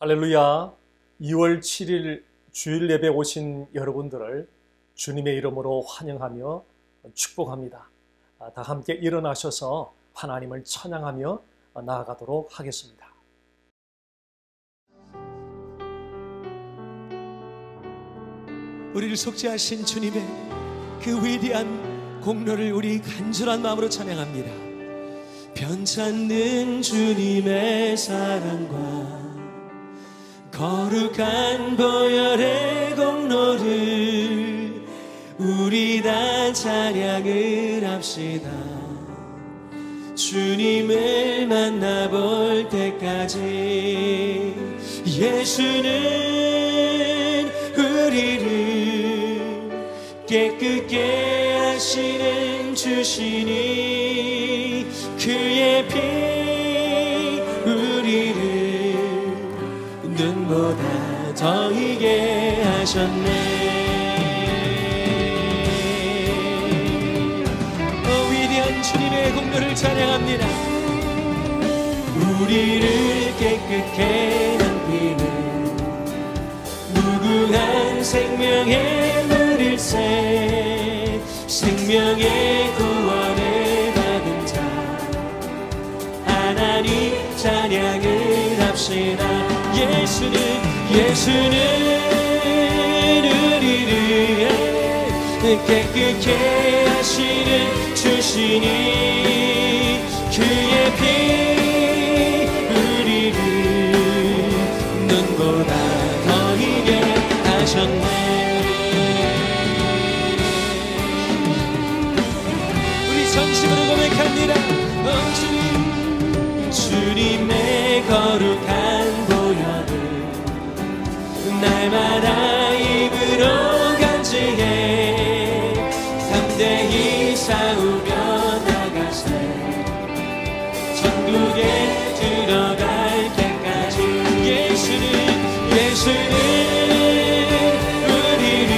할렐루야. 2월 7일 주일 예배 오신 여러분들을 주님의 이름으로 환영하며 축복합니다. 다 함께 일어나셔서 하나님을 찬양하며 나아가도록 하겠습니다. 우리를 속죄하신 주님의 그 위대한 공로를 우리 간절한 마음으로 찬양합니다. 변찮는 주님의 사랑과 거룩한 보혈의 공로를 우리 다 찬양을 합시다. 주님을 만나볼 때까지 예수는 우리를 깨끗게 하시는 주시니 그의 피 우리를 눈보다 더 희게 하셨네. 위대한 주님의 공로를 찬양합니다. 우리를 깨끗게 한 피는 무궁한 생명의 물일새 생명의 구원을 받은 자 하나님 찬양을 합시다. 예수는 우리를 깨끗게 하시는 주시니 그의 피 우리를 눈보다 더 희게 하셨네. 우리 전심으로 고백합니다. 주님의 거룩한 보혈을 날마다 입으로 간지해 담대히 싸우며 나가세 천국에 들어갈 때까지 예수는 우리를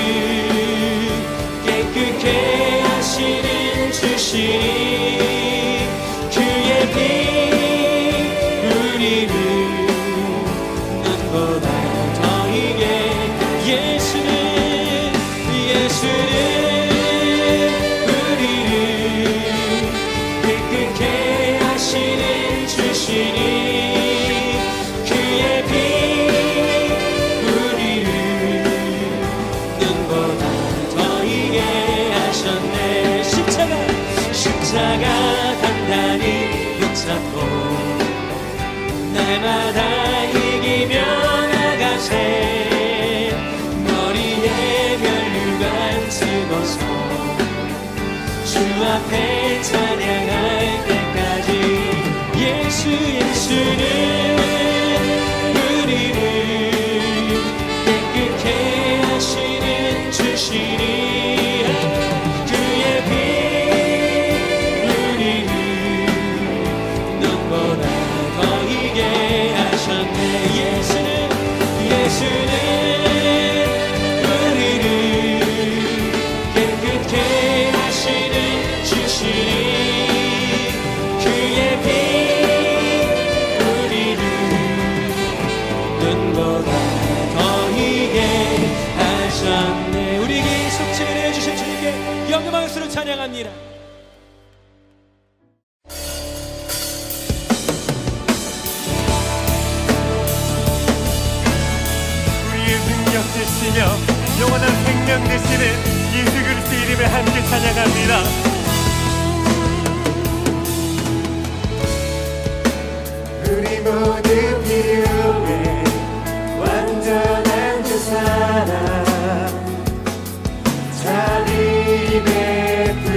깨끗게 하시는 주시니 그의 피 우리를 눈보다 더 희게 예수는 우리를 깨끗게 하시는 주시니 그의 피 우리를 눈보다 더 희게 하셨네. 십자가 단단히 붙잡고 날마다 이기며 나가세 머리에 면류관 쓰고서 주 앞에 찬양할 때까지 예수는 우리를 깨끗게 하시는 주시니 그의 피 우리를 눈보다 더 희게 하셨네. 예수는 우리를 깨끗게 하시는 주시니 그의 피 우리를 눈보다 더 희게 하셨네. 우리에게 속죄를 해주신 주님께 영광의 박수로 찬양합니다. 되시며 영원한 생명 되시는 예수 그리스도 이름에 함께 찬양합니다. 우리 모두 필요해 완전한 그 사랑 잘 베푸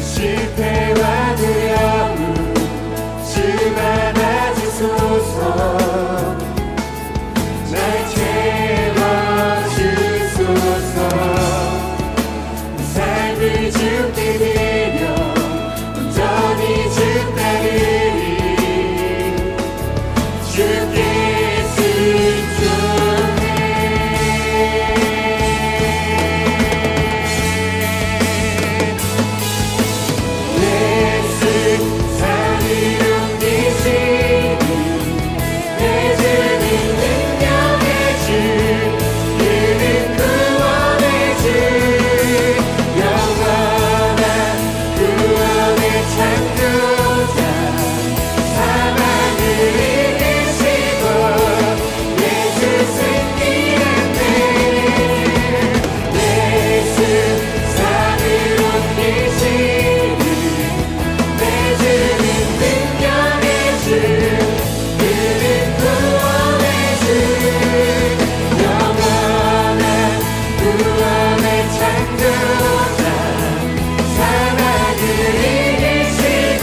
실패와 두려움 주 받아주소서. 날 채워주소서. 삶을 주께 드려 온전히 주 따르리. 주께 순종해. 내 세상을 옮기시니 내 주는 능력의 주, 그는 구원의 주, 영원한 구원의 창조자, 사랑을 이기시고 예수 승리했네. 내 세상을 옮기시니 내 주는 능력의 주, 그는 구원의 주, 영원한 구원의 창조자, 사랑을 이기시고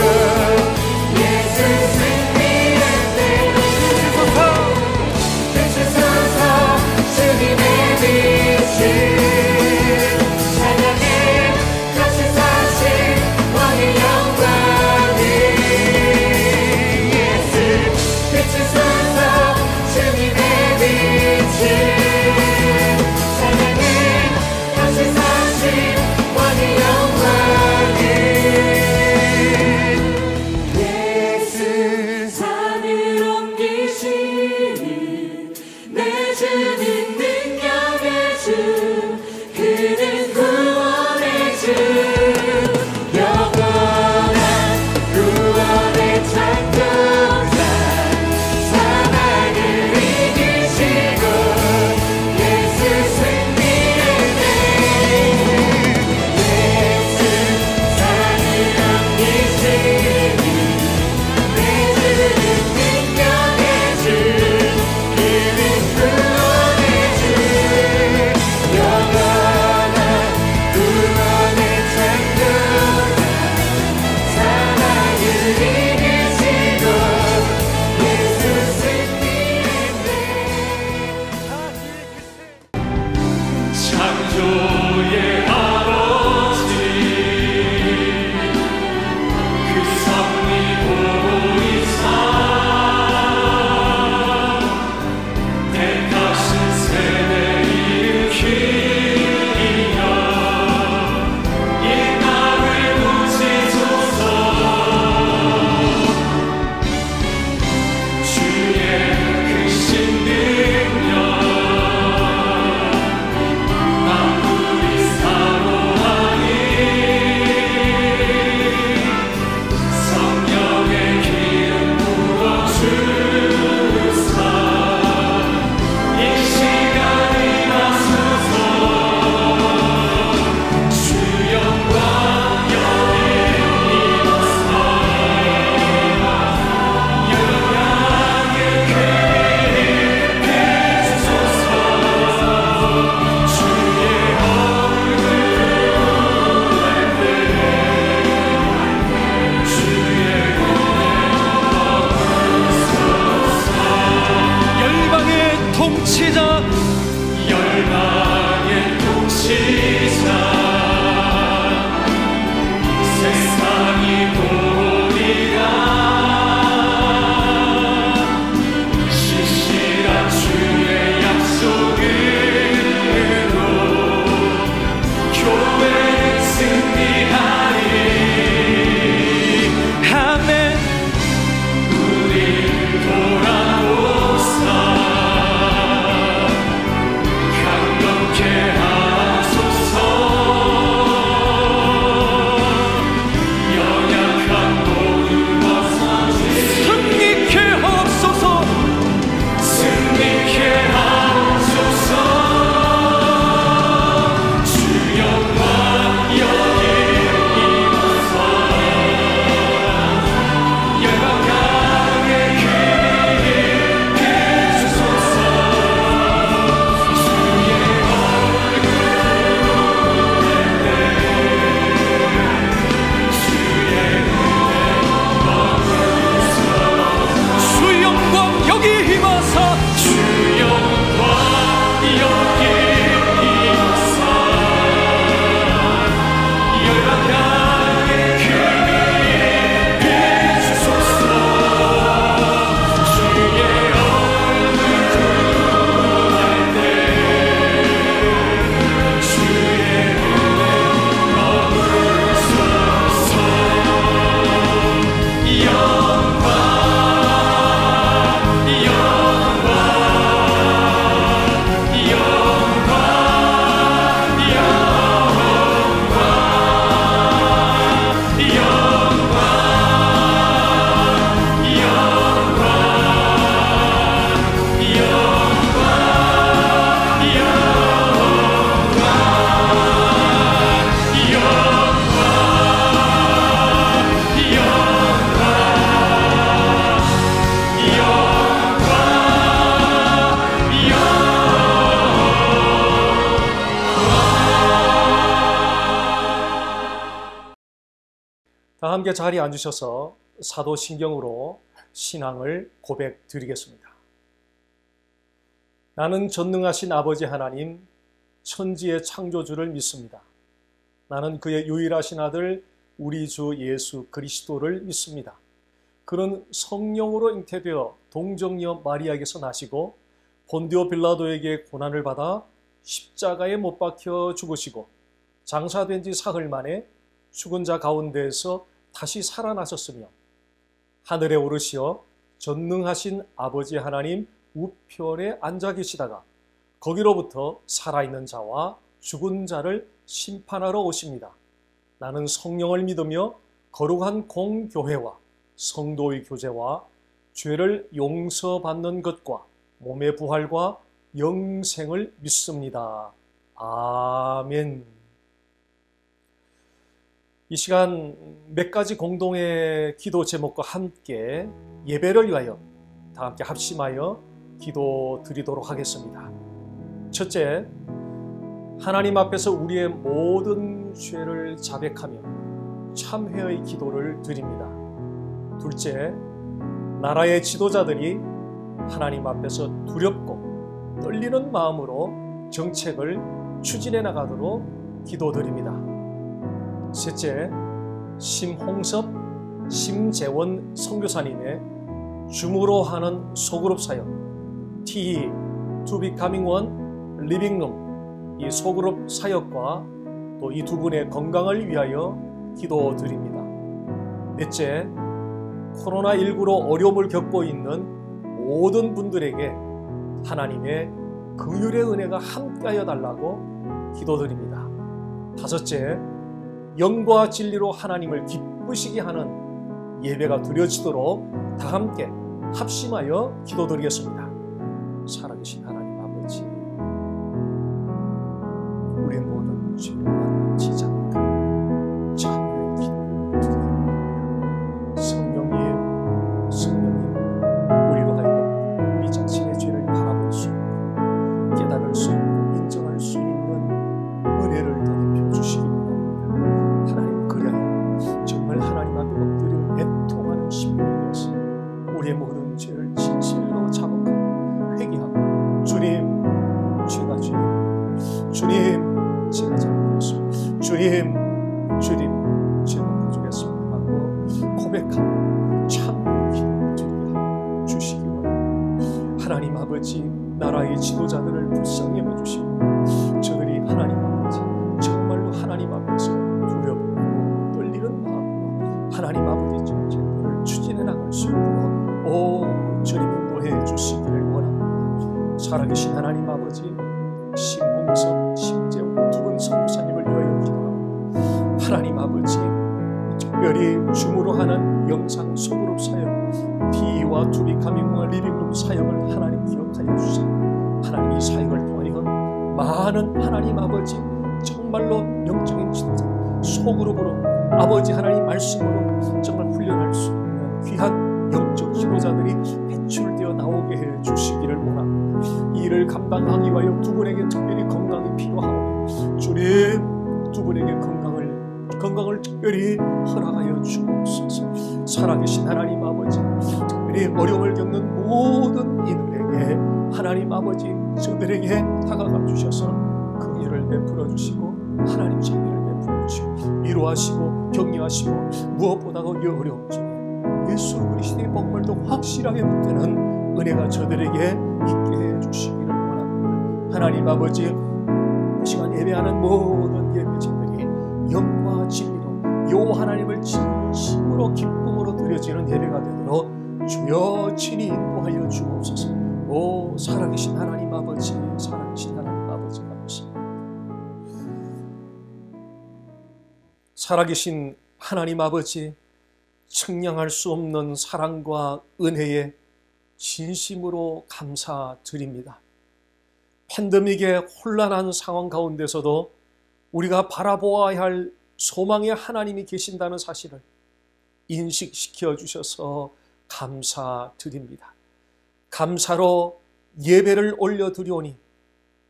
함께 자리에 앉으셔서 사도신경으로 신앙을 고백드리겠습니다. 나는 전능하신 아버지 하나님, 천지의 창조주를 믿습니다. 나는 그의 유일하신 아들 우리 주 예수 그리스도를 믿습니다. 그는 성령으로 잉태되어 동정녀 마리아에게서 나시고 본디오 빌라도에게 고난을 받아 십자가에 못 박혀 죽으시고 장사된 지 사흘 만에 죽은 자 가운데에서 다시 살아나셨으며 하늘에 오르시어 전능하신 아버지 하나님 우편에 앉아 계시다가 거기로부터 살아있는 자와 죽은 자를 심판하러 오십니다. 나는 성령을 믿으며 거룩한 공교회와 성도의 교제와 죄를 용서받는 것과 몸의 부활과 영생을 믿습니다. 아멘. 이 시간 몇 가지 공동의 기도 제목과 함께 예배를 위하여 다 함께 합심하여 기도 드리도록 하겠습니다. 첫째, 하나님 앞에서 우리의 모든 죄를 자백하며 참회의 기도를 드립니다. 둘째, 나라의 지도자들이 하나님 앞에서 두렵고 떨리는 마음으로 정책을 추진해 나가도록 기도드립니다. 셋째, 심홍섭, 심재원 선교사님의 줌으로 하는 소그룹 사역 TE To Becoming One Living Room 이 소그룹 사역과 또 이 두 분의 건강을 위하여 기도드립니다. 넷째, 코로나19로 어려움을 겪고 있는 모든 분들에게 하나님의 긍휼의 은혜가 함께하여 달라고 기도드립니다. 다섯째, 영과 진리로 하나님을 기쁘시게 하는 예배가 드려지도록 다 함께 합심하여 기도드리겠습니다. 살아계신 하나님 아버지, 우리의 모든 죄를 만지지 않게 참여의 기도를 드립니다. 성령님, 우리로 하여금 우리 자신의 죄를 바라볼 수 있고 깨달을 수 있고 인정할 수 있는 은혜를 더해 주시기 바랍니다. 하나님, 그리하여 정말 하나님 앞에 엎드려 애통하는 심령이 되어서 우리의 모든 죄를 진실로 자복하고 회개하고 주님, 죄가 죄입니다. 주님, 제가 잘못했습니다. 주님, 제가 부족했습니다 하고 고백하고 참으로 기도를 드리게 하여 주시기 바랍니다. 하나님 아버지, 나라의 지도자들을 불쌍히 여겨주시고 저들이 하나님 아버지 정말로 하나님 앞에서 두렵고 떨리는 마음으로 하나님 아버지 정책들을 추진해 나갈 수 있도록 주님 인도해 주시기를 원합니다. 살아계신 하나님 아버지, 심홍섭, 심재원 두 분 선교사님을 위하여 기도합니다. 하나님 아버지, 특별히 줌으로 하는 영상 소그룹 사역 TE와 To Becoming One 리빙룸 사역을 하나님 기억하여 주시고 하나님 이 사역을 통하여 많은 하나님 아버지 정말로 영적인 지도자 소그룹으로 아버지 하나님 말씀으로 정말 훈련할 수 있는 귀한 영적 지도자들이 배출되어 나오게 해 주시기를 원합니다. 이 일을 감당하기 위하여 두 분에게 특별히 건강이 필요하오니 주님, 두 분에게 건강을 특별히 허락하여 주옵소서. 살아계신 하나님 아버지, 특별히 어려움을 겪는 모든 이들에게 하나님 아버지 저들에게 다가가 주셔서 긍휼을 베풀어 주시고 하나님 자비를 베풀어 주시고 위로하시고 격려하시고 무엇보다도 이 어려움 중에 예수 그리스도의 복물도 확실하게 붙드는 은혜가 저들에게 있게 해 주시기를 원합니다. 하나님 아버지, 이 시간 예배하는 모든 예배자들이 영과 진리로 요 하나님을 진심으로 기쁨으로 드려지는 예배가 되도록 주여 친히 인도하여 주옵소서. 오 살아계신 하나님 아버지, 살아계신 하나님 아버지 감사합니다. 살아계신 하나님 아버지, 측량할 수 없는 사랑과 은혜에 진심으로 감사드립니다. 팬데믹의 혼란한 상황 가운데서도 우리가 바라보아야 할 소망의 하나님이 계신다는 사실을 인식시켜 주셔서 감사드립니다. 감사로 예배를 올려드리오니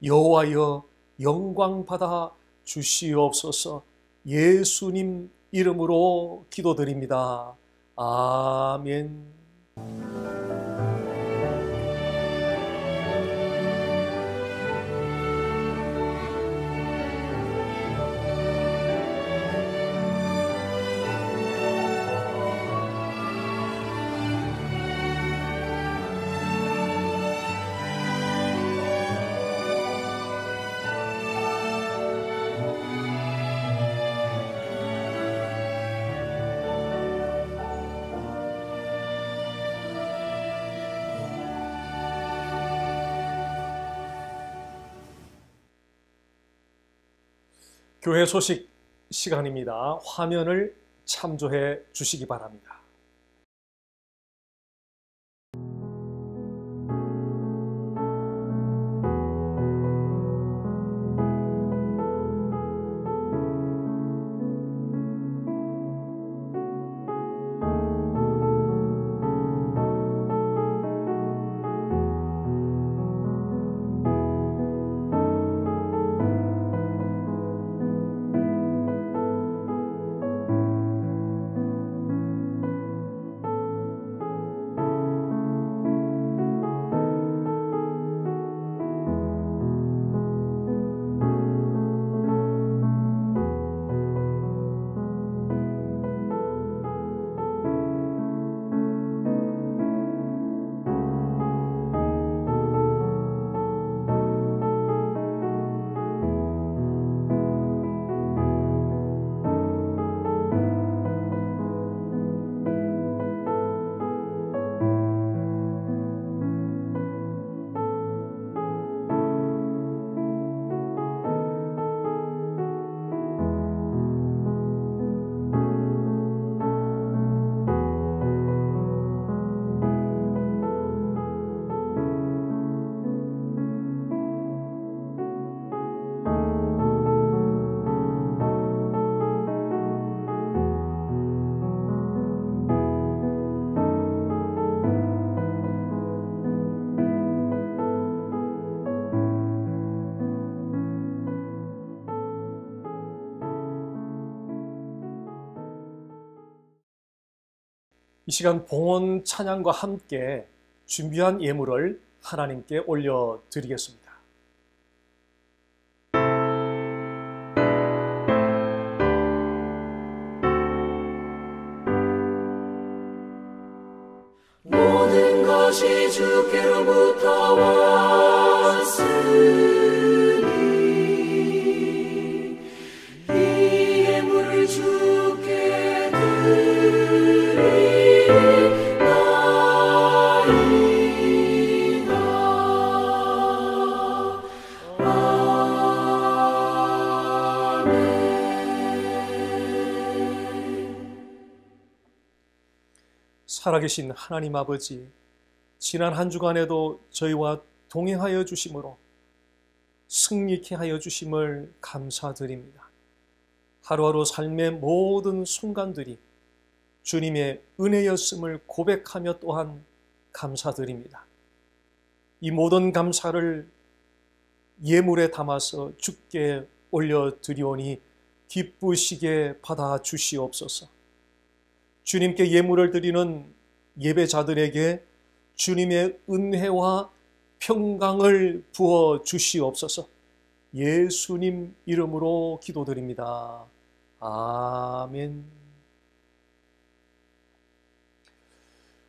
여호와여 영광 받아 주시옵소서. 예수님 이름으로 기도드립니다. 아멘. 교회 소식 시간입니다. 화면을 참조해 주시기 바랍니다. 이 시간 봉헌 찬양과 함께 준비한 예물을 하나님께 올려드리겠습니다. 모든 것이 주께로부터 왔으니 이 예물을 주께 살아계신 하나님 아버지, 지난 한 주간에도 저희와 동행하여 주심으로 승리케 하여 주심을 감사드립니다. 하루하루 삶의 모든 순간들이 주님의 은혜였음을 고백하며 또한 감사드립니다. 이 모든 감사를 예물에 담아서 주께 올려드리오니 기쁘시게 받아주시옵소서. 주님께 예물을 드리는 예배자들에게 주님의 은혜와 평강을 부어 주시옵소서. 예수님 이름으로 기도드립니다. 아멘.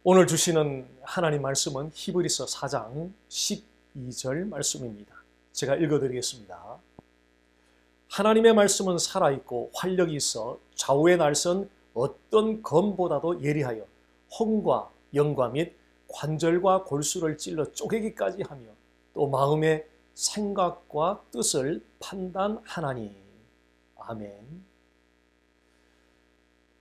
오늘 주시는 하나님 말씀은 히브리서 4장 12절 말씀입니다. 제가 읽어드리겠습니다. 하나님의 말씀은 살아있고 활력이 있어 좌우의 날선 어떤 검보다도 예리하여 혼과 영과 및 관절과 골수를 찔러 쪼개기까지 하며 또 마음의 생각과 뜻을 판단하나니. 아멘.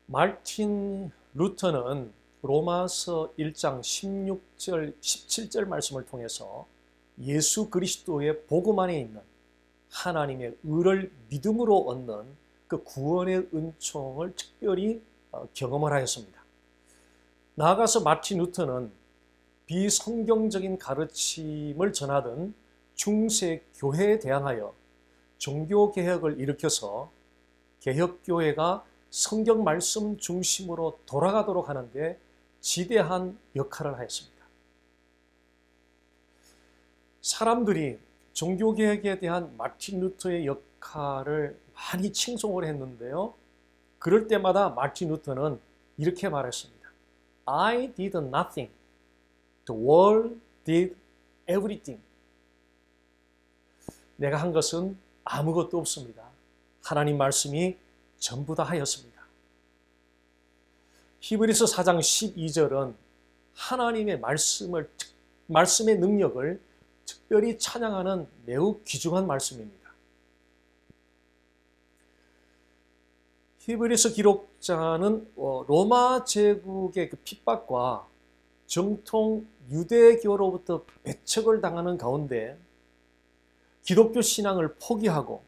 마르틴 루터는 로마서 1장 16절, 17절 말씀을 통해서 예수 그리스도의 복음 안에 있는 하나님의 의를 믿음으로 얻는 그 구원의 은총을 특별히 경험을 하였습니다. 나아가서 마르틴 루터는 비성경적인 가르침을 전하던 중세 교회에 대항하여 종교개혁을 일으켜서 개혁교회가 성경 말씀 중심으로 돌아가도록 하는데 지대한 역할을 하였습니다. 사람들이 종교개혁에 대한 마틴 루터의 역할을 많이 칭송을 했는데요. 그럴 때마다 마틴 루터는 이렇게 말했습니다. I did nothing. The world did everything. 내가 한 것은 아무것도 없습니다. 하나님 말씀이 전부 다 하였습니다. 히브리서 4장 12절은 하나님의 말씀의 능력을 특별히 찬양하는 매우 귀중한 말씀입니다. 히브리서 기록자는 로마 제국의 그 핍박과 정통 유대교로부터 배척을 당하는 가운데 기독교 신앙을 포기하고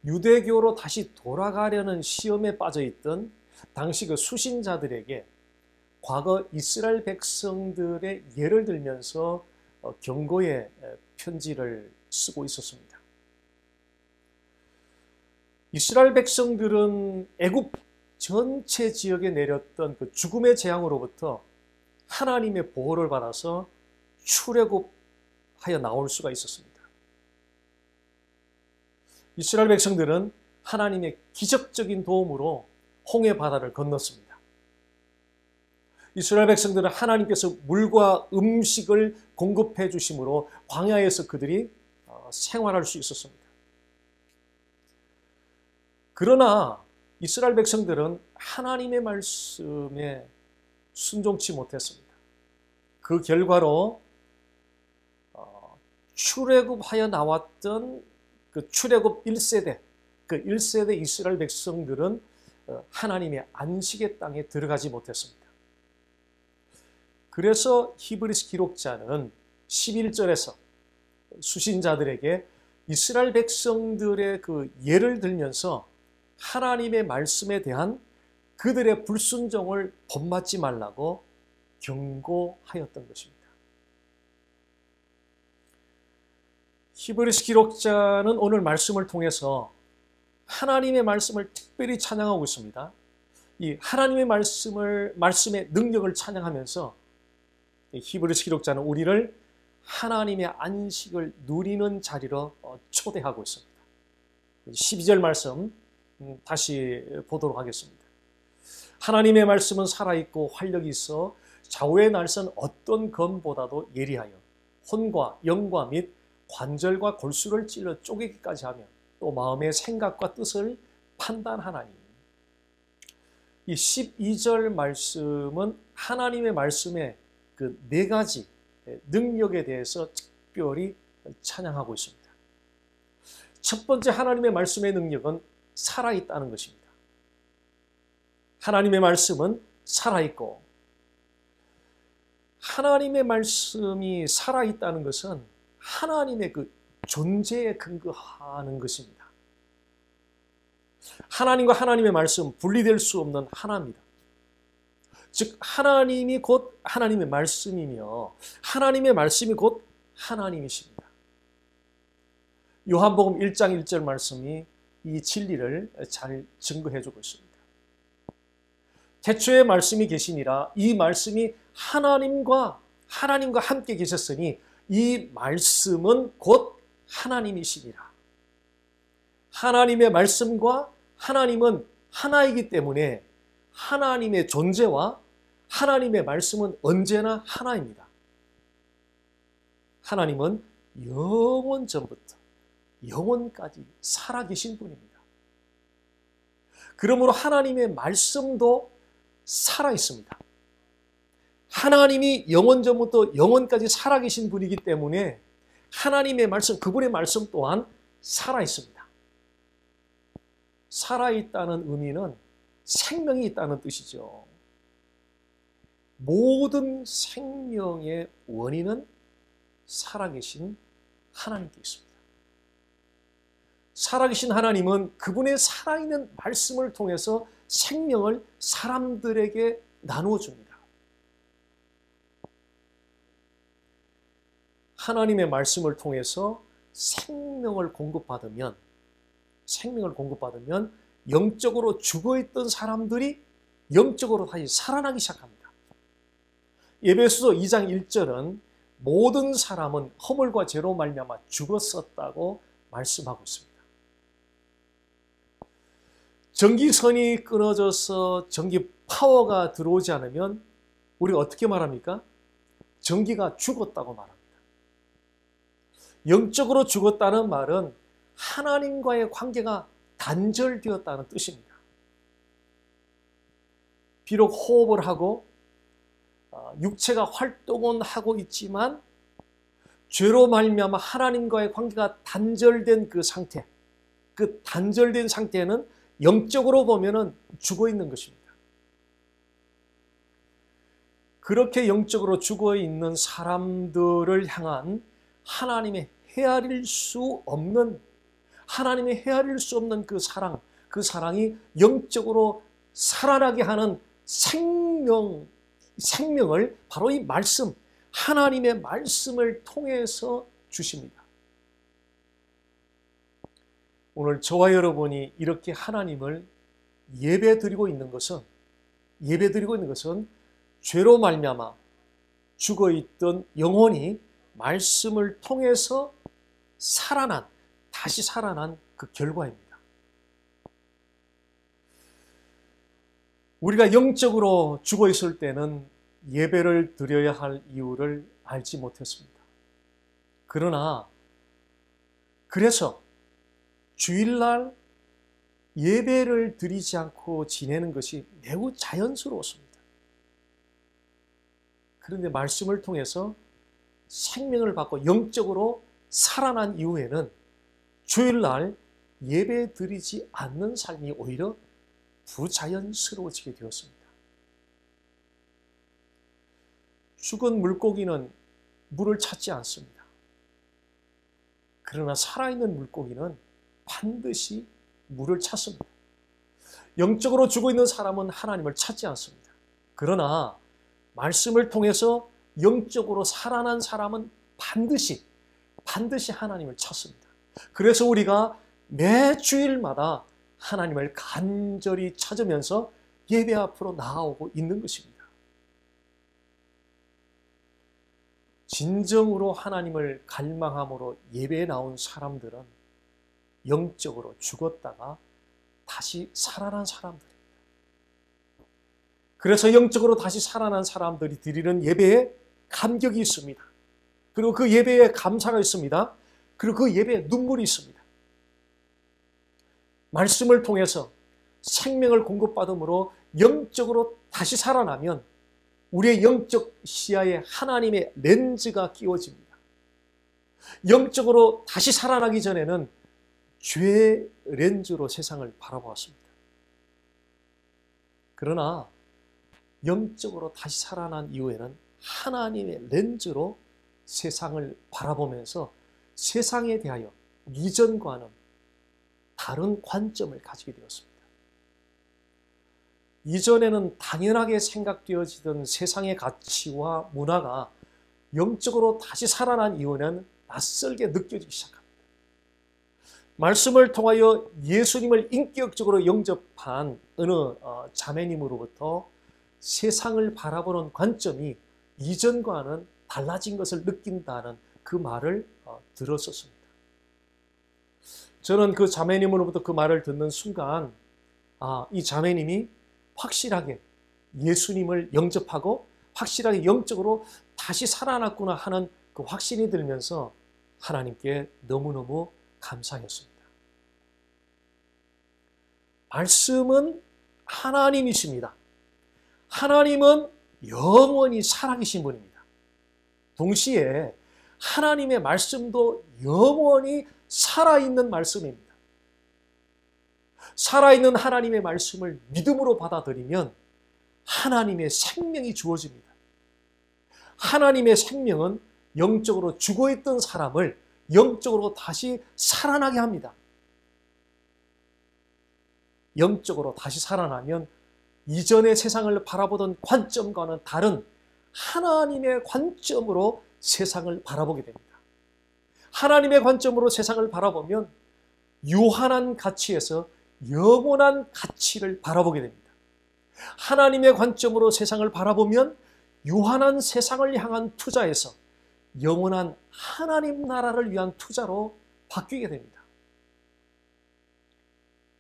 유대교로 다시 돌아가려는 시험에 빠져있던 당시 그 수신자들에게 과거 이스라엘 백성들의 예를 들면서 경고의 편지를 쓰고 있었습니다. 이스라엘 백성들은 애굽 전체 지역에 내렸던 그 죽음의 재앙으로부터 하나님의 보호를 받아서 출애굽하여 나올 수가 있었습니다. 이스라엘 백성들은 하나님의 기적적인 도움으로 홍해 바다를 건넜습니다. 이스라엘 백성들은 하나님께서 물과 음식을 공급해 주심으로 광야에서 그들이 생활할 수 있었습니다. 그러나 이스라엘 백성들은 하나님의 말씀에 순종치 못했습니다. 그 결과로 출애굽하여 나왔던 그 출애굽 1세대, 그 1세대 이스라엘 백성들은 하나님의 안식의 땅에 들어가지 못했습니다. 그래서 히브리서 기록자는 11절에서 수신자들에게 이스라엘 백성들의 그 예를 들면서 하나님의 말씀에 대한 그들의 불순종을 본받지 말라고 경고하였던 것입니다. 히브리서 기록자는 오늘 말씀을 통해서 하나님의 말씀을 특별히 찬양하고 있습니다. 이 하나님의 말씀의 능력을 찬양하면서 히브리서 기록자는 우리를 하나님의 안식을 누리는 자리로 초대하고 있습니다. 12절 말씀 다시 보도록 하겠습니다. 하나님의 말씀은 살아있고 활력이 있어 좌우의 날선 어떤 검보다도 예리하여 혼과 영과 및 관절과 골수를 찔러 쪼개기까지 하며 또 마음의 생각과 뜻을 판단하나니. 이 12절 말씀은 하나님의 말씀의 그 네 가지 능력에 대해서 특별히 찬양하고 있습니다. 첫 번째 하나님의 말씀의 능력은 살아있다는 것입니다. 하나님의 말씀은 살아있고 하나님의 말씀이 살아있다는 것은 하나님의 그 존재에 근거하는 것입니다. 하나님과 하나님의 말씀 분리될 수 없는 하나입니다. 즉 하나님이 곧 하나님의 말씀이며 하나님의 말씀이 곧 하나님이십니다. 요한복음 1장 1절 말씀이 이 진리를 잘 증거해주고 있습니다. 태초에 말씀이 계시니라. 이 말씀이 하나님과 함께 계셨으니 이 말씀은 곧 하나님이시니라. 하나님의 말씀과 하나님은 하나이기 때문에 하나님의 존재와 하나님의 말씀은 언제나 하나입니다. 하나님은 영원 전부터 영원까지 살아계신 분입니다. 그러므로 하나님의 말씀도 살아있습니다. 하나님이 영원 전부터 영원까지 살아계신 분이기 때문에 하나님의 말씀, 그분의 말씀 또한 살아있습니다. 살아있다는 의미는 생명이 있다는 뜻이죠. 모든 생명의 원인은 살아계신 하나님께 있습니다. 살아계신 하나님은 그분의 살아있는 말씀을 통해서 생명을 사람들에게 나누어 줍니다. 하나님의 말씀을 통해서 생명을 공급받으면 영적으로 죽어있던 사람들이 영적으로 다시 살아나기 시작합니다. 에베소서 2장 1절은 모든 사람은 허물과 죄로 말미암아 죽었었다고 말씀하고 있습니다. 전기선이 끊어져서 전기 파워가 들어오지 않으면 우리가 어떻게 말합니까? 전기가 죽었다고 말합니다. 영적으로 죽었다는 말은 하나님과의 관계가 단절되었다는 뜻입니다. 비록 호흡을 하고 육체가 활동은 하고 있지만 죄로 말미암아 하나님과의 관계가 단절된 그 상태, 그 단절된 상태는 영적으로 보면은 죽어 있는 것입니다. 그렇게 영적으로 죽어 있는 사람들을 향한 하나님의 헤아릴 수 없는, 하나님의 헤아릴 수 없는 그 사랑, 그 사랑이 영적으로 살아나게 하는 생명을 바로 이 말씀, 하나님의 말씀을 통해서 주십니다. 오늘 저와 여러분이 이렇게 하나님을 예배드리고 있는 것은 죄로 말미암아 죽어있던 영혼이 말씀을 통해서 다시 살아난 그 결과입니다. 우리가 영적으로 죽어있을 때는 예배를 드려야 할 이유를 알지 못했습니다. 그래서 주일날 예배를 드리지 않고 지내는 것이 매우 자연스러웠습니다. 그런데 말씀을 통해서 생명을 받고 영적으로 살아난 이후에는 주일날 예배 드리지 않는 삶이 오히려 부자연스러워지게 되었습니다. 죽은 물고기는 물을 찾지 않습니다. 그러나 살아있는 물고기는 반드시 물을 찾습니다. 영적으로 죽어있는 사람은 하나님을 찾지 않습니다. 그러나 말씀을 통해서 영적으로 살아난 사람은 반드시 하나님을 찾습니다. 그래서 우리가 매 주일마다 하나님을 간절히 찾으면서 예배 앞으로 나아오고 있는 것입니다. 진정으로 하나님을 갈망함으로 예배에 나온 사람들은 영적으로 죽었다가 다시 살아난 사람들입니다. 그래서 영적으로 다시 살아난 사람들이 드리는 예배에 감격이 있습니다. 그리고 그 예배에 감사가 있습니다. 그리고 그 예배에 눈물이 있습니다. 말씀을 통해서 생명을 공급받음으로 영적으로 다시 살아나면 우리의 영적 시야에 하나님의 렌즈가 끼워집니다. 영적으로 다시 살아나기 전에는 죄의 렌즈로 세상을 바라보았습니다. 그러나 영적으로 다시 살아난 이후에는 하나님의 렌즈로 세상을 바라보면서 세상에 대하여 이전과는 다른 관점을 가지게 되었습니다. 이전에는 당연하게 생각되어지던 세상의 가치와 문화가 영적으로 다시 살아난 이후에는 낯설게 느껴지기 시작합니다. 말씀을 통하여 예수님을 인격적으로 영접한 어느 자매님으로부터 세상을 바라보는 관점이 이전과는 달라진 것을 느낀다는 그 말을 들었었습니다. 저는 그 자매님으로부터 그 말을 듣는 순간 이 자매님이 확실하게 예수님을 영접하고 확실하게 영적으로 다시 살아났구나 하는 그 확신이 들면서 하나님께 너무너무 감사했습니다. 말씀은 하나님이십니다. 하나님은 영원히 살아계신 분입니다. 동시에 하나님의 말씀도 영원히 살아있는 말씀입니다. 살아있는 하나님의 말씀을 믿음으로 받아들이면 하나님의 생명이 주어집니다. 하나님의 생명은 영적으로 죽어있던 사람을 영적으로 다시 살아나게 합니다. 영적으로 다시 살아나면 이전의 세상을 바라보던 관점과는 다른 하나님의 관점으로 세상을 바라보게 됩니다. 하나님의 관점으로 세상을 바라보면 유한한 가치에서 영원한 가치를 바라보게 됩니다. 하나님의 관점으로 세상을 바라보면 유한한 세상을 향한 투자에서 영원한 하나님 나라를 위한 투자로 바뀌게 됩니다.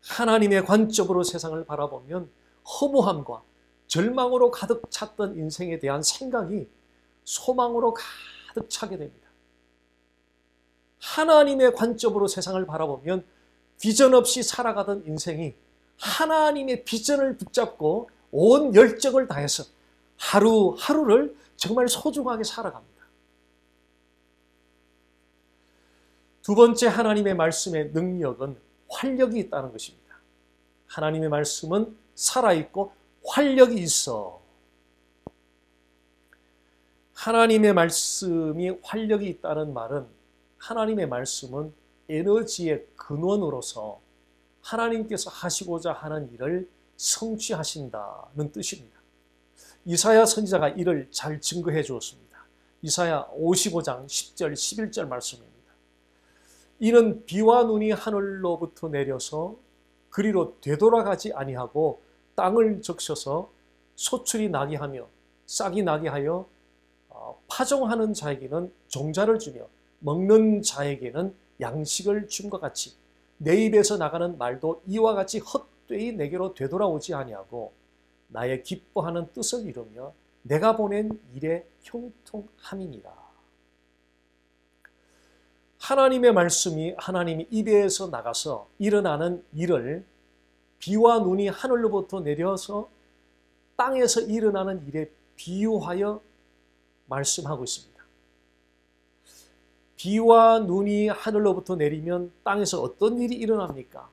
하나님의 관점으로 세상을 바라보면 허무함과 절망으로 가득 찼던 인생에 대한 생각이 소망으로 가득 차게 됩니다. 하나님의 관점으로 세상을 바라보면 비전 없이 살아가던 인생이 하나님의 비전을 붙잡고 온 열정을 다해서 하루하루를 정말 소중하게 살아갑니다. 두 번째, 하나님의 말씀의 능력은 활력이 있다는 것입니다. 하나님의 말씀은 살아있고 활력이 있어. 하나님의 말씀이 활력이 있다는 말은 하나님의 말씀은 에너지의 근원으로서 하나님께서 하시고자 하는 일을 성취하신다는 뜻입니다. 이사야 선지자가 이를 잘 증거해 주었습니다. 이사야 55장 10절 11절 말씀입니다. 이는 비와 눈이 하늘로부터 내려서 그리로 되돌아가지 아니하고 땅을 적셔서 소출이 나게 하며 싹이 나게 하여 파종하는 자에게는 종자를 주며 먹는 자에게는 양식을 줌과 같이 내 입에서 나가는 말도 이와 같이 헛되이 내게로 되돌아오지 아니하고 나의 기뻐하는 뜻을 이루며 내가 보낸 일에 형통함이니라. 하나님의 말씀이 하나님의 입에서 나가서 일어나는 일을 비와 눈이 하늘로부터 내려서 땅에서 일어나는 일에 비유하여 말씀하고 있습니다. 비와 눈이 하늘로부터 내리면 땅에서 어떤 일이 일어납니까?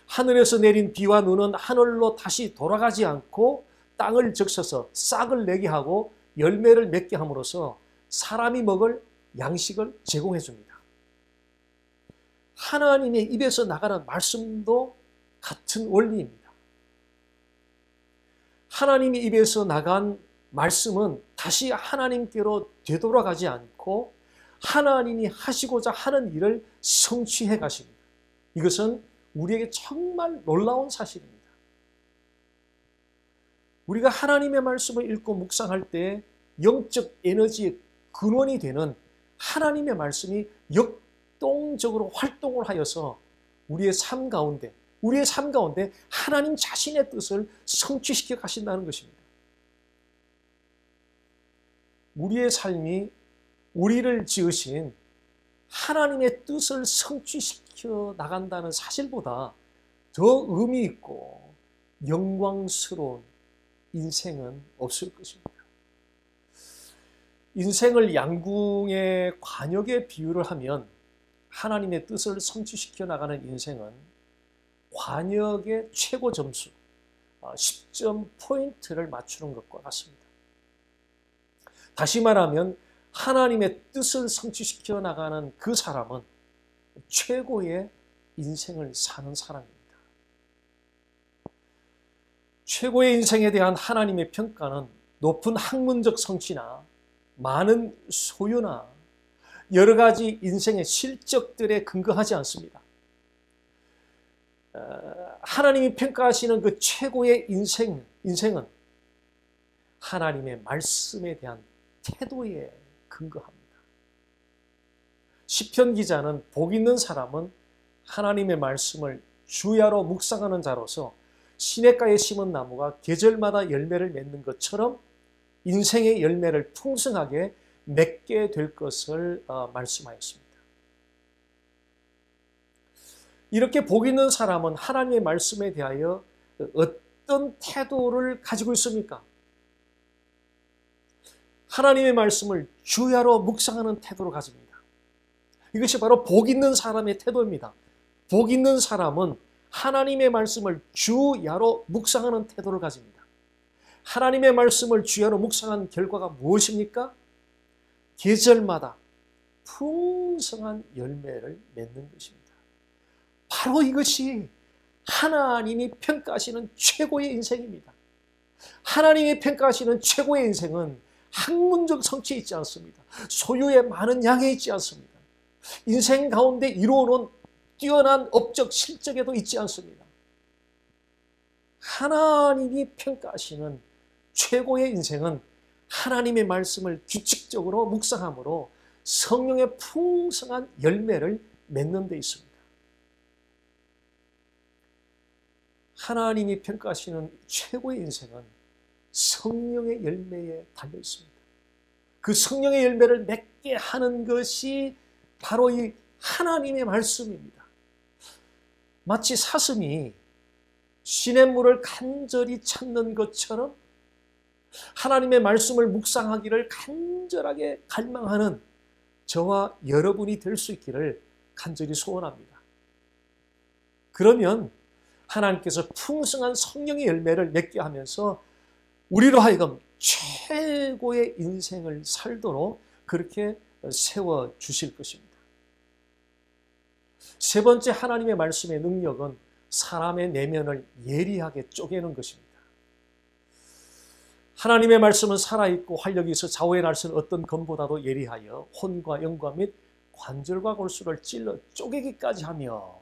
하늘에서 내린 비와 눈은 하늘로 다시 돌아가지 않고 땅을 적셔서 싹을 내게 하고 열매를 맺게 함으로써 사람이 먹을 양식을 제공해 줍니다. 하나님의 입에서 나가는 말씀도 같은 원리입니다. 하나님의 입에서 나간 말씀은 다시 하나님께로 되돌아가지 않고 하나님이 하시고자 하는 일을 성취해 가십니다. 이것은 우리에게 정말 놀라운 사실입니다. 우리가 하나님의 말씀을 읽고 묵상할 때 영적 에너지의 근원이 되는 하나님의 말씀이 역동적으로 활동을 하여서 우리의 삶 가운데 하나님 자신의 뜻을 성취시켜 가신다는 것입니다. 우리의 삶이 우리를 지으신 하나님의 뜻을 성취시켜 나간다는 사실보다 더 의미 있고 영광스러운 인생은 없을 것입니다. 인생을 양궁의 관역에 비유를 하면 하나님의 뜻을 성취시켜 나가는 인생은 관역의 최고 점수 10점 포인트를 맞추는 것과 같습니다. 다시 말하면 하나님의 뜻을 성취시켜 나가는 그 사람은 최고의 인생을 사는 사람입니다. 최고의 인생에 대한 하나님의 평가는 높은 학문적 성취나 많은 소유나 여러 가지 인생의 실적들에 근거하지 않습니다. 하나님이 평가하시는 그 최고의 인생은 하나님의 말씀에 대한 태도에 근거합니다. 시편 기자는 복 있는 사람은 하나님의 말씀을 주야로 묵상하는 자로서 시냇가에 심은 나무가 계절마다 열매를 맺는 것처럼 인생의 열매를 풍성하게 맺게 될 것을 말씀하였습니다. 이렇게 복 있는 사람은 하나님의 말씀에 대하여 어떤 태도를 가지고 있습니까? 하나님의 말씀을 주야로 묵상하는 태도를 가집니다. 이것이 바로 복 있는 사람의 태도입니다. 복 있는 사람은 하나님의 말씀을 주야로 묵상하는 태도를 가집니다. 하나님의 말씀을 주야로 묵상한 결과가 무엇입니까? 계절마다 풍성한 열매를 맺는 것입니다. 바로 이것이 하나님이 평가하시는 최고의 인생입니다. 하나님이 평가하시는 최고의 인생은 학문적 성취에 있지 않습니다. 소유의 많은 양에 있지 않습니다. 인생 가운데 이루어놓은 뛰어난 업적 실적에도 있지 않습니다. 하나님이 평가하시는 최고의 인생은 하나님의 말씀을 규칙적으로 묵상함으로 성령의 풍성한 열매를 맺는 데 있습니다. 하나님이 평가하시는 최고의 인생은 성령의 열매에 달려 있습니다. 그 성령의 열매를 맺게 하는 것이 바로 이 하나님의 말씀입니다. 마치 사슴이 시냇물을 간절히 찾는 것처럼 하나님의 말씀을 묵상하기를 간절하게 갈망하는 저와 여러분이 될 수 있기를 간절히 소원합니다. 그러면 하나님께서 풍성한 성령의 열매를 맺게 하면서 우리로 하여금 최고의 인생을 살도록 그렇게 세워주실 것입니다. 세 번째, 하나님의 말씀의 능력은 사람의 내면을 예리하게 쪼개는 것입니다. 하나님의 말씀은 살아있고 활력이 있어 좌우의 날선 어떤 검보다도 예리하여 혼과 영과 및 관절과 골수를 찔러 쪼개기까지 하며,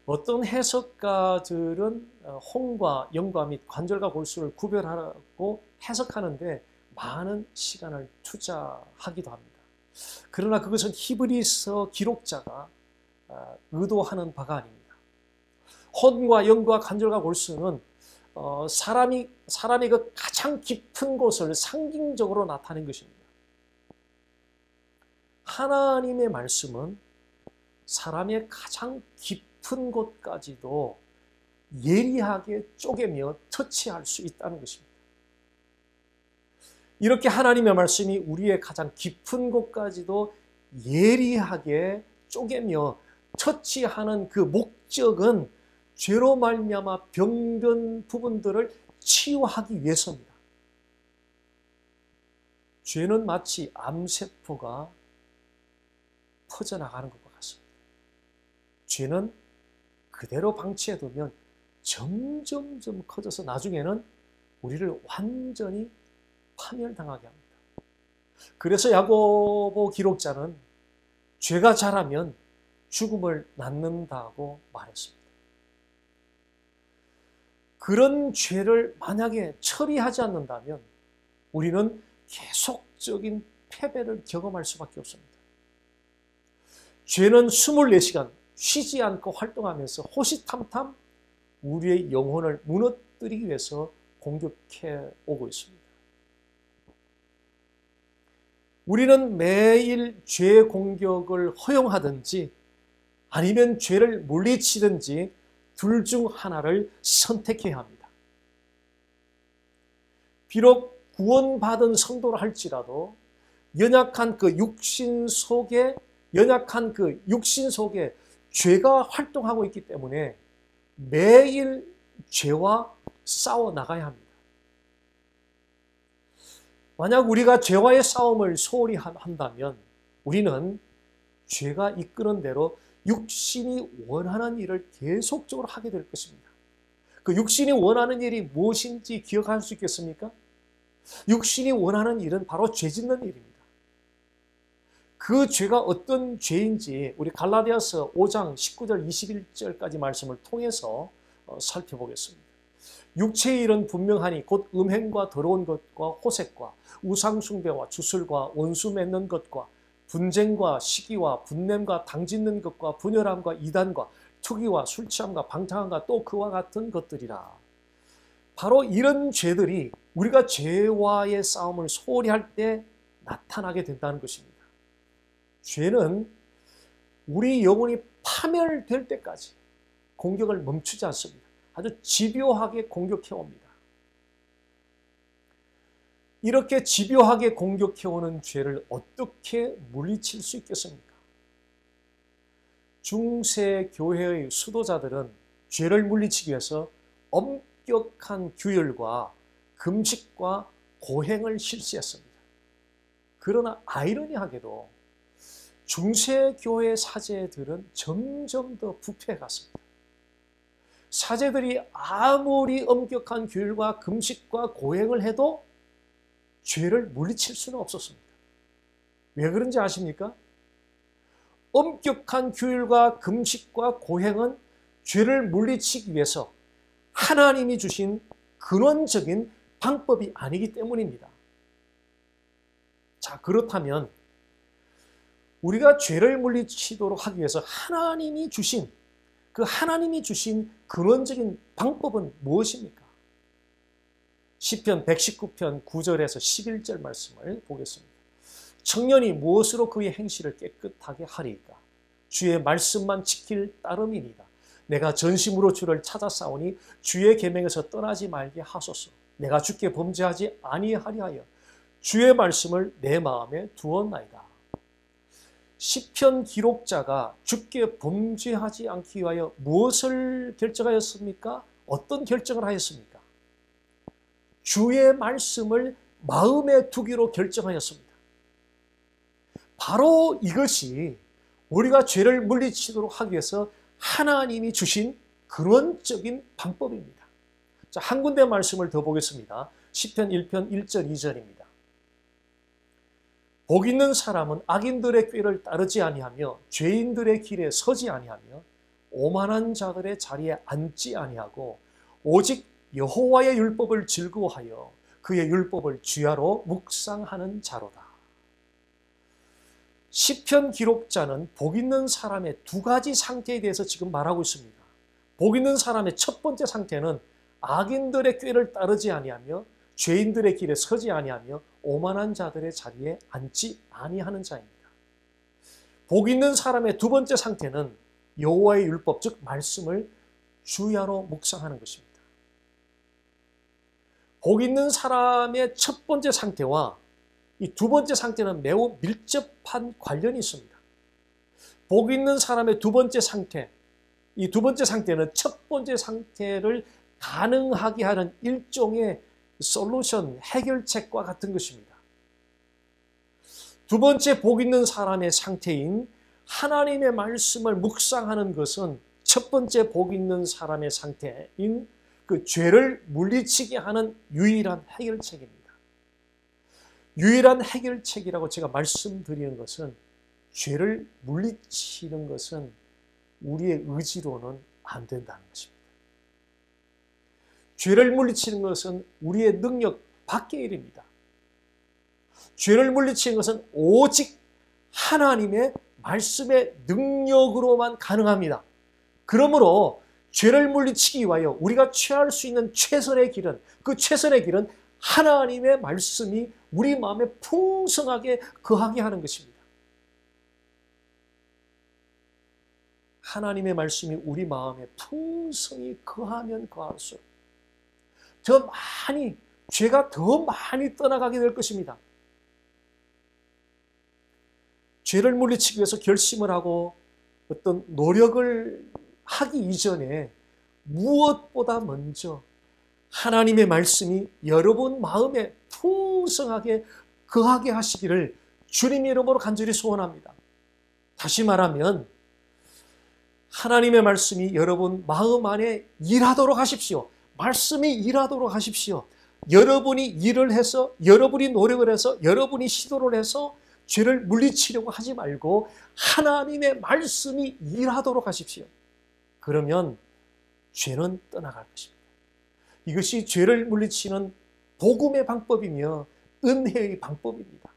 어떤 해석가들은 혼과 영과 및 관절과 골수를 구별하라고 해석하는데 많은 시간을 투자하기도 합니다. 그러나 그것은 히브리서 기록자가 의도하는 바가 아닙니다. 혼과 영과 관절과 골수는 사람의 그 가장 깊은 곳을 상징적으로 나타낸 것입니다. 하나님의 말씀은 사람의 가장 깊은 곳까지도 예리하게 쪼개며 터치할 수 있다는 것입니다. 이렇게 하나님의 말씀이 우리의 가장 깊은 곳까지도 예리하게 쪼개며 터치하는 그 목적은 죄로 말미암아 병든 부분들을 치유하기 위해서입니다. 죄는 마치 암세포가 퍼져나가는 것과 같습니다. 죄는 그대로 방치해두면 점점점 커져서 나중에는 우리를 완전히 파멸당하게 합니다. 그래서 야고보 기록자는 죄가 자라면 죽음을 낳는다고 말했습니다. 그런 죄를 만약에 처리하지 않는다면 우리는 계속적인 패배를 경험할 수밖에 없습니다. 죄는 24시간 쉬지 않고 활동하면서 호시탐탐 우리의 영혼을 무너뜨리기 위해서 공격해 오고 있습니다. 우리는 매일 죄 공격을 허용하든지 아니면 죄를 물리치든지 둘 중 하나를 선택해야 합니다. 비록 구원받은 성도라 할지라도 연약한 그 육신 속에 죄가 활동하고 있기 때문에 매일 죄와 싸워 나가야 합니다. 만약 우리가 죄와의 싸움을 소홀히 한다면 우리는 죄가 이끄는 대로 육신이 원하는 일을 계속적으로 하게 될 것입니다. 그 육신이 원하는 일이 무엇인지 기억할 수 있겠습니까? 육신이 원하는 일은 바로 죄 짓는 일입니다. 그 죄가 어떤 죄인지 우리 갈라디아서 5장 19절 21절까지 말씀을 통해서 살펴보겠습니다. 육체의 일은 분명하니 곧 음행과 더러운 것과 호색과 우상숭배와 주술과 원수 맺는 것과 분쟁과 시기와 분냄과 당짓는 것과 분열함과 이단과 투기와 술취함과 방탕함과 또 그와 같은 것들이라. 바로 이런 죄들이 우리가 죄와의 싸움을 소홀히 할 때 나타나게 된다는 것입니다. 죄는 우리 영혼이 파멸될 때까지 공격을 멈추지 않습니다. 아주 집요하게 공격해 옵니다. 이렇게 집요하게 공격해오는 죄를 어떻게 물리칠 수 있겠습니까? 중세 교회의 수도자들은 죄를 물리치기 위해서 엄격한 규율과 금식과 고행을 실시했습니다. 그러나 아이러니하게도 중세 교회 사제들은 점점 더 부패해갔습니다. 사제들이 아무리 엄격한 규율과 금식과 고행을 해도 죄를 물리칠 수는 없었습니다. 왜 그런지 아십니까? 엄격한 규율과 금식과 고행은 죄를 물리치기 위해서 하나님이 주신 근원적인 방법이 아니기 때문입니다. 자, 그렇다면 우리가 죄를 물리치도록 하기 위해서 하나님이 주신 근원적인 방법은 무엇입니까? 시편 119편 9절에서 11절 말씀을 보겠습니다. 청년이 무엇으로 그의 행실을 깨끗하게 하리이까? 주의 말씀만 지킬 따름이니이다. 내가 전심으로 주를 찾아 싸우니 주의 계명에서 떠나지 말게 하소서. 내가 주께 범죄하지 아니하리 하여 주의 말씀을 내 마음에 두었나이다. 시편 기록자가 주께 범죄하지 않기 위하여 무엇을 결정하였습니까? 어떤 결정을 하였습니까? 주의 말씀을 마음에 두기로 결정하였습니다. 바로 이것이 우리가 죄를 물리치도록 하기 위해서 하나님이 주신 근원적인 방법입니다. 자, 한 군데 말씀을 더 보겠습니다. 시편 1편 1절 2절입니다. 복 있는 사람은 악인들의 꾀를 따르지 아니하며 죄인들의 길에 서지 아니하며 오만한 자들의 자리에 앉지 아니하고 오직 여호와의 율법을 즐거워하여 그의 율법을 주야로 묵상하는 자로다. 시편 기록자는 복 있는 사람의 두 가지 상태에 대해서 지금 말하고 있습니다. 복 있는 사람의 첫 번째 상태는 악인들의 꾀를 따르지 아니하며 죄인들의 길에 서지 아니하며 오만한 자들의 자리에 앉지 아니하는 자입니다. 복 있는 사람의 두 번째 상태는 여호와의 율법, 즉 말씀을 주야로 묵상하는 것입니다. 복 있는 사람의 첫 번째 상태와 이 두 번째 상태는 매우 밀접한 관련이 있습니다. 복 있는 사람의 두 번째 상태, 이 두 번째 상태는 첫 번째 상태를 가능하게 하는 일종의 솔루션, 해결책과 같은 것입니다. 두 번째 복 있는 사람의 상태인 하나님의 말씀을 묵상하는 것은 첫 번째 복 있는 사람의 상태인 그 죄를 물리치게 하는 유일한 해결책입니다. 유일한 해결책이라고 제가 말씀드리는 것은 죄를 물리치는 것은 우리의 의지로는 안 된다는 것입니다. 죄를 물리치는 것은 우리의 능력 밖의 일입니다. 죄를 물리치는 것은 오직 하나님의 말씀의 능력으로만 가능합니다. 그러므로 죄를 물리치기 위하여 우리가 취할 수 있는 최선의 길은, 그 최선의 길은 하나님의 말씀이 우리 마음에 풍성하게 거하게 하는 것입니다. 하나님의 말씀이 우리 마음에 풍성히 거하면 거할수록 죄가 더 많이 떠나가게 될 것입니다. 죄를 물리치기 위해서 결심을 하고 어떤 노력을 하기 이전에 무엇보다 먼저 하나님의 말씀이 여러분 마음에 풍성하게 거하게 하시기를 주님 이름으로 간절히 소원합니다. 다시 말하면 하나님의 말씀이 여러분 마음 안에 일하도록 하십시오. 말씀이 일하도록 하십시오. 여러분이 일을 해서, 여러분이 노력을 해서, 여러분이 시도를 해서 죄를 물리치려고 하지 말고 하나님의 말씀이 일하도록 하십시오. 그러면 죄는 떠나갈 것입니다. 이것이 죄를 물리치는 복음의 방법이며 은혜의 방법입니다.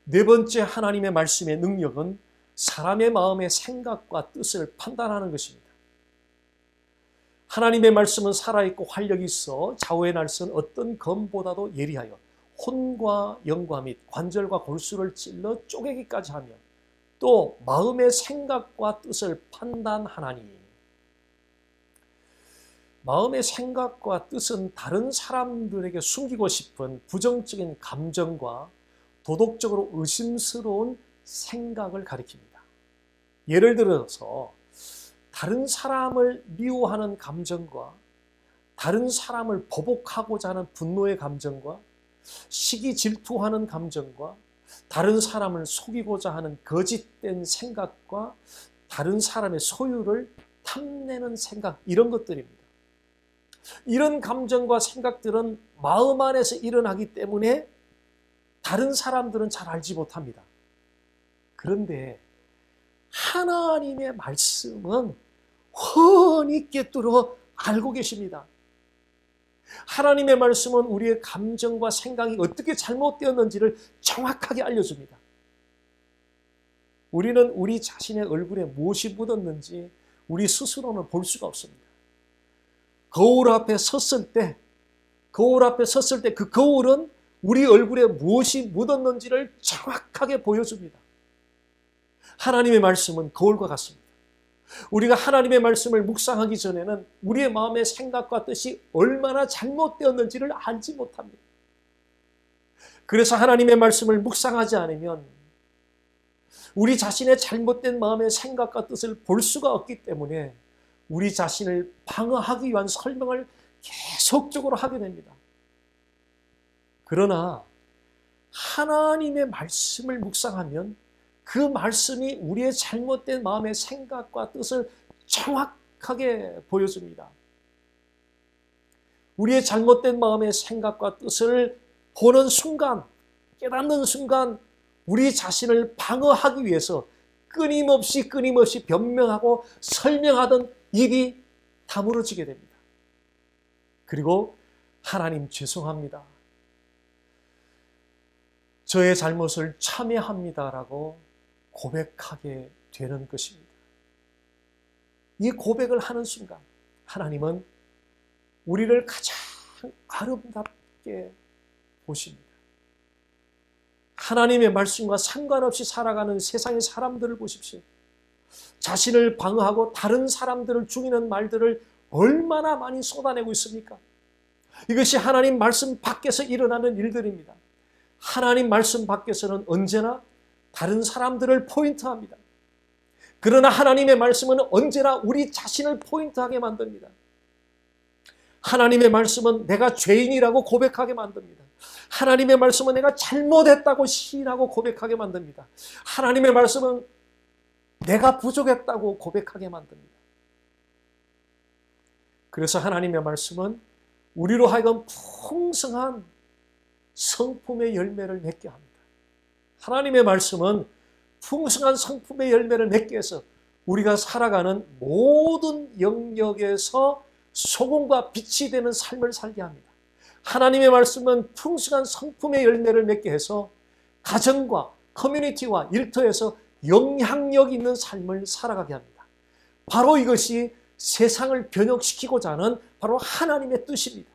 네 번째 하나님의 말씀의 능력은 사람의 마음의 생각과 뜻을 판단하는 것입니다. 하나님의 말씀은 살아있고 활력이 있어 좌우의 날선 어떤 검보다도 예리하여 혼과 영과 및 관절과 골수를 찔러 쪼개기까지 하며 또 마음의 생각과 뜻을 판단하나니. 마음의 생각과 뜻은 다른 사람들에게 숨기고 싶은 부정적인 감정과 도덕적으로 의심스러운 생각을 가리킵니다. 예를 들어서 다른 사람을 미워하는 감정과 다른 사람을 보복하고자 하는 분노의 감정과 시기 질투하는 감정과 다른 사람을 속이고자 하는 거짓된 생각과 다른 사람의 소유를 탐내는 생각, 이런 것들입니다. 이런 감정과 생각들은 마음 안에서 일어나기 때문에 다른 사람들은 잘 알지 못합니다. 그런데 하나님의 말씀은 훤히 꿰뚫어 알고 계십니다. 하나님의 말씀은 우리의 감정과 생각이 어떻게 잘못되었는지를 정확하게 알려줍니다. 우리는 우리 자신의 얼굴에 무엇이 묻었는지 우리 스스로는 볼 수가 없습니다. 거울 앞에 섰을 때 그 거울은 우리 얼굴에 무엇이 묻었는지를 정확하게 보여줍니다. 하나님의 말씀은 거울과 같습니다. 우리가 하나님의 말씀을 묵상하기 전에는 우리의 마음의 생각과 뜻이 얼마나 잘못되었는지를 알지 못합니다. 그래서 하나님의 말씀을 묵상하지 않으면 우리 자신의 잘못된 마음의 생각과 뜻을 볼 수가 없기 때문에 우리 자신을 방어하기 위한 설명을 계속적으로 하게 됩니다. 그러나 하나님의 말씀을 묵상하면 그 말씀이 우리의 잘못된 마음의 생각과 뜻을 정확하게 보여줍니다. 우리의 잘못된 마음의 생각과 뜻을 보는 순간, 깨닫는 순간 우리 자신을 방어하기 위해서 끊임없이 변명하고 설명하던 입이 다물어지게 됩니다. 그리고 하나님 죄송합니다. 저의 잘못을 참회합니다라고 고백하게 되는 것입니다. 이 고백을 하는 순간 하나님은 우리를 가장 아름답게 보십니다. 하나님의 말씀과 상관없이 살아가는 세상의 사람들을 보십시오. 자신을 방어하고 다른 사람들을 죽이는 말들을 얼마나 많이 쏟아내고 있습니까? 이것이 하나님 말씀 밖에서 일어나는 일들입니다. 하나님 말씀 밖에서는 언제나 다른 사람들을 포인트합니다. 그러나 하나님의 말씀은 언제나 우리 자신을 포인트하게 만듭니다. 하나님의 말씀은 내가 죄인이라고 고백하게 만듭니다. 하나님의 말씀은 내가 잘못했다고 시인하고 고백하게 만듭니다. 하나님의 말씀은 내가 부족했다고 고백하게 만듭니다. 그래서 하나님의 말씀은 우리로 하여금 풍성한 성품의 열매를 맺게 합니다. 하나님의 말씀은 풍성한 성품의 열매를 맺게 해서 우리가 살아가는 모든 영역에서 소금과 빛이 되는 삶을 살게 합니다. 하나님의 말씀은 풍성한 성품의 열매를 맺게 해서 가정과 커뮤니티와 일터에서 영향력 있는 삶을 살아가게 합니다. 바로 이것이 세상을 변혁시키고자 하는 바로 하나님의 뜻입니다.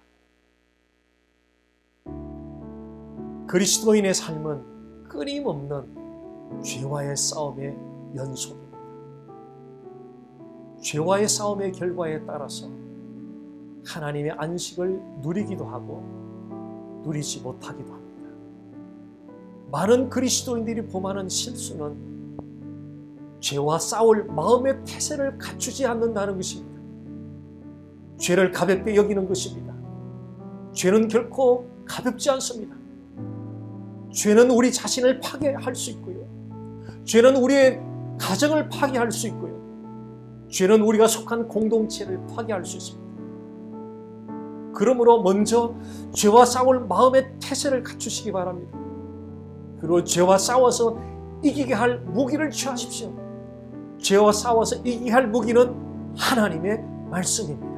그리스도인의 삶은 끊임없는 죄와의 싸움의 연속입니다. 죄와의 싸움의 결과에 따라서 하나님의 안식을 누리기도 하고 누리지 못하기도 합니다. 많은 그리스도인들이 범하는 실수는 죄와 싸울 마음의 태세를 갖추지 않는다는 것입니다. 죄를 가볍게 여기는 것입니다. 죄는 결코 가볍지 않습니다. 죄는 우리 자신을 파괴할 수 있고요. 죄는 우리의 가정을 파괴할 수 있고요. 죄는 우리가 속한 공동체를 파괴할 수 있습니다. 그러므로 먼저 죄와 싸울 마음의 태세를 갖추시기 바랍니다. 그리고 죄와 싸워서 이기게 할 무기를 취하십시오. 죄와 싸워서 이기게 할 무기는 하나님의 말씀입니다.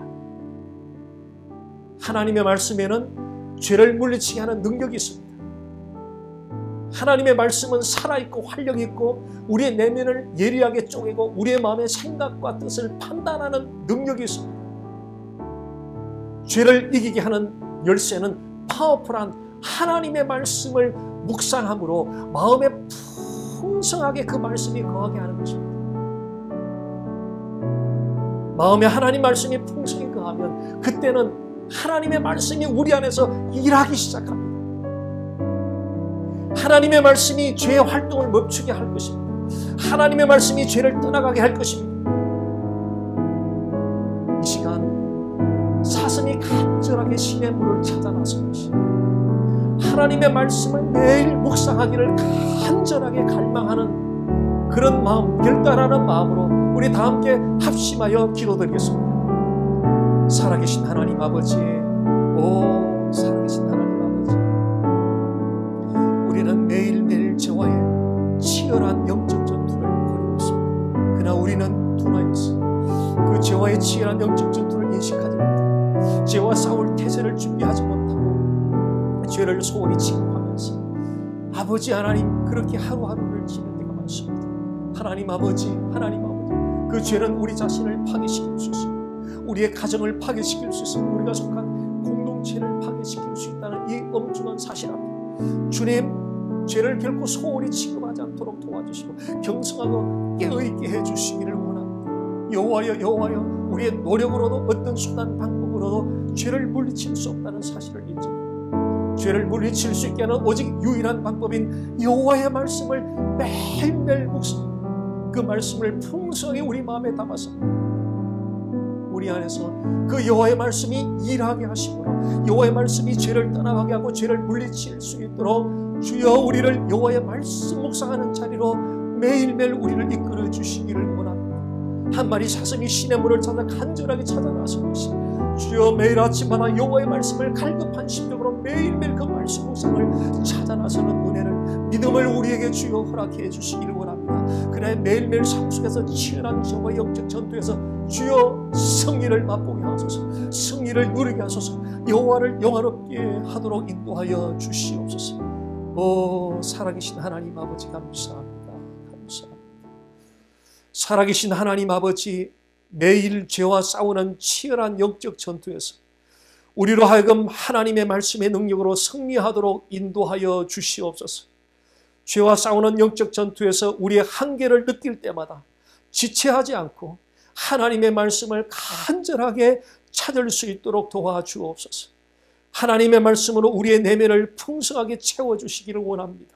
하나님의 말씀에는 죄를 물리치게 하는 능력이 있습니다. 하나님의 말씀은 살아있고 활력이 있고 우리의 내면을 예리하게 쪼개고 우리의 마음의 생각과 뜻을 판단하는 능력이 있습니다. 죄를 이기게 하는 열쇠는 파워풀한 하나님의 말씀을 묵상함으로 마음에 풍성하게 그 말씀이 거하게 하는 것입니다. 마음에 하나님 말씀이 풍성히 거하면 그때는 하나님의 말씀이 우리 안에서 일하기 시작합니다. 하나님의 말씀이 죄의 활동을 멈추게 할 것입니다. 하나님의 말씀이 죄를 떠나가게 할 것입니다. 이 시간 사슴이 간절하게 신의 물을 찾아 나선 것이 하나님의 말씀을 매일 묵상하기를 간절하게 갈망하는 그런 마음, 결단하는 마음으로 우리 다 함께 합심하여 기도드리겠습니다. 살아계신 하나님 아버지, 오 살아계신 하나님 아버지, 우리는 매일매일 저와의 치열한 영적 우리의 치열한 영적 전투를 인식하지 못하고 죄와 싸울 태세를 준비하지 못하고 죄를 소홀히 취급하면서 아버지 하나님 그렇게 하루하루를 지낼 때가 많습니다. 하나님 아버지 그 죄는 우리 자신을 파괴시킬 수 있습니다. 우리의 가정을 파괴시킬 수 있습니다. 우리가 속한 공동체를 파괴시킬 수 있다는 이 엄중한 사실 앞에 주님 죄를 결코 소홀히 취급하지 않도록 도와주시고 경성하고 깨어있게 해주시기를 원합니다. 여호와여 우리의 노력으로도 어떤 수단 방법으로도 죄를 물리칠 수 없다는 사실을 인정합니다. 죄를 물리칠 수 있게 하는 오직 유일한 방법인 여호와의 말씀을 매일매일 묵상하고 그 말씀을 풍성히 우리 마음에 담아서 우리 안에서 그 여호와의 말씀이 일하게 하시므로 여호와의 말씀이 죄를 떠나가게 하고 죄를 물리칠 수 있도록 주여 우리를 여호와의 말씀 묵상하는 자리로 매일매일 우리를 이끌어 주시기를 원합니다. 한 마리 사슴이 시냇 물을 찾아 간절하게 찾아 나서듯이 주여 매일 아침마다 여호와의 말씀을 갈급한 심령으로 매일매일 그 말씀 묵상을 찾아 나서는 은혜를 믿음을 우리에게 주여 허락해 주시기를 원합니다. 그래 매일매일 삶 속에서 치열한 저와 영적 전투에서 주여 승리를 맛보게 하소서, 승리를 누리게 하소서, 여호와를 영화롭게 하도록 인도하여 주시옵소서. 오 살아계신 하나님 아버지 감사합니다. 살아계신 하나님 아버지 매일 죄와 싸우는 치열한 영적 전투에서 우리로 하여금 하나님의 말씀의 능력으로 승리하도록 인도하여 주시옵소서. 죄와 싸우는 영적 전투에서 우리의 한계를 느낄 때마다 지체하지 않고 하나님의 말씀을 간절하게 찾을 수 있도록 도와주옵소서. 하나님의 말씀으로 우리의 내면을 풍성하게 채워주시기를 원합니다.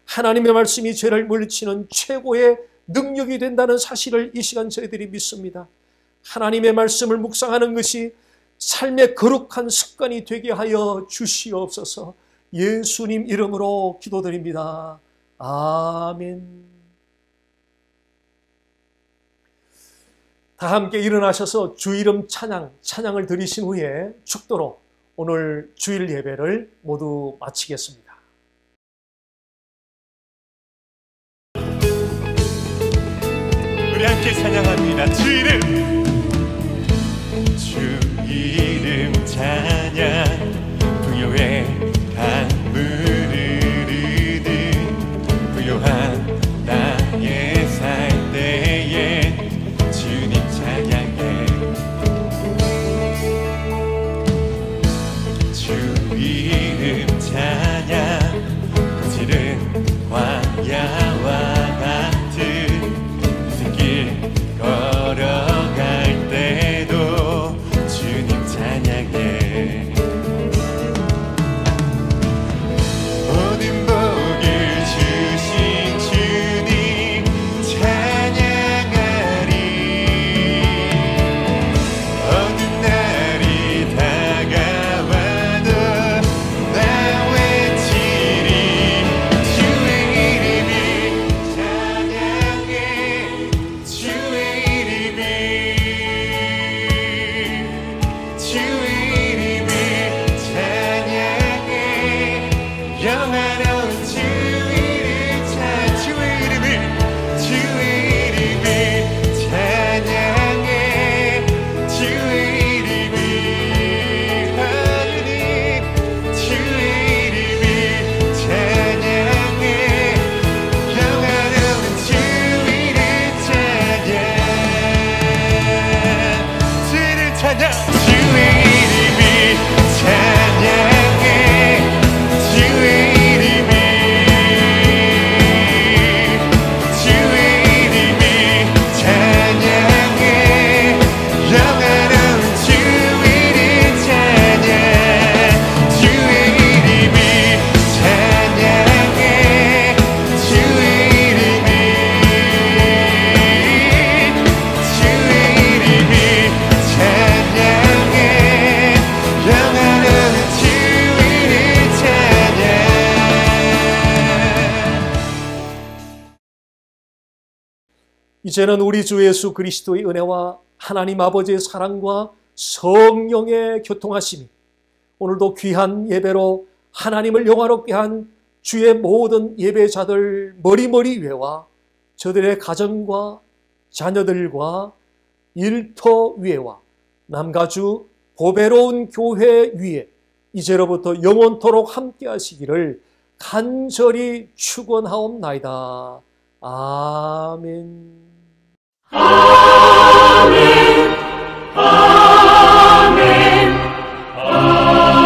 하나님의 말씀이 죄를 물리치는 최고의 능력이 된다는 사실을 이 시간 저희들이 믿습니다. 하나님의 말씀을 묵상하는 것이 삶의 거룩한 습관이 되게 하여 주시옵소서. 예수님 이름으로 기도드립니다. 아멘. 다 함께 일어나셔서 주 이름 찬양을 드리신 후에 축도로 오늘 주일 예배를 모두 마치겠습니다. 우리 함께 찬양합니다. 주 이름 찬양 부요의 강물을 흐르듯 부요한 땅에 살 때에 주님 찬양해. 주 이름 찬양 거칠은 광야와 걸어갈 때도 주님 찬양해. 모든 복을 주신 주님 찬양하리. 어느 날이 다가와도 나 외치리. 주의 이름을 찬양해. 주의 이제는 우리 주 예수 그리스도의 은혜와 하나님 아버지의 사랑과 성령의 교통하심이 오늘도 귀한 예배로 하나님을 영화롭게 한 주의 모든 예배자들 머리머리 위에와 저들의 가정과 자녀들과 일터 위에와 남가주 보배로운 교회 위에 이제로부터 영원토록 함께 하시기를 간절히 축원하옵나이다. 아멘. 아멘. 아멘. 아멘.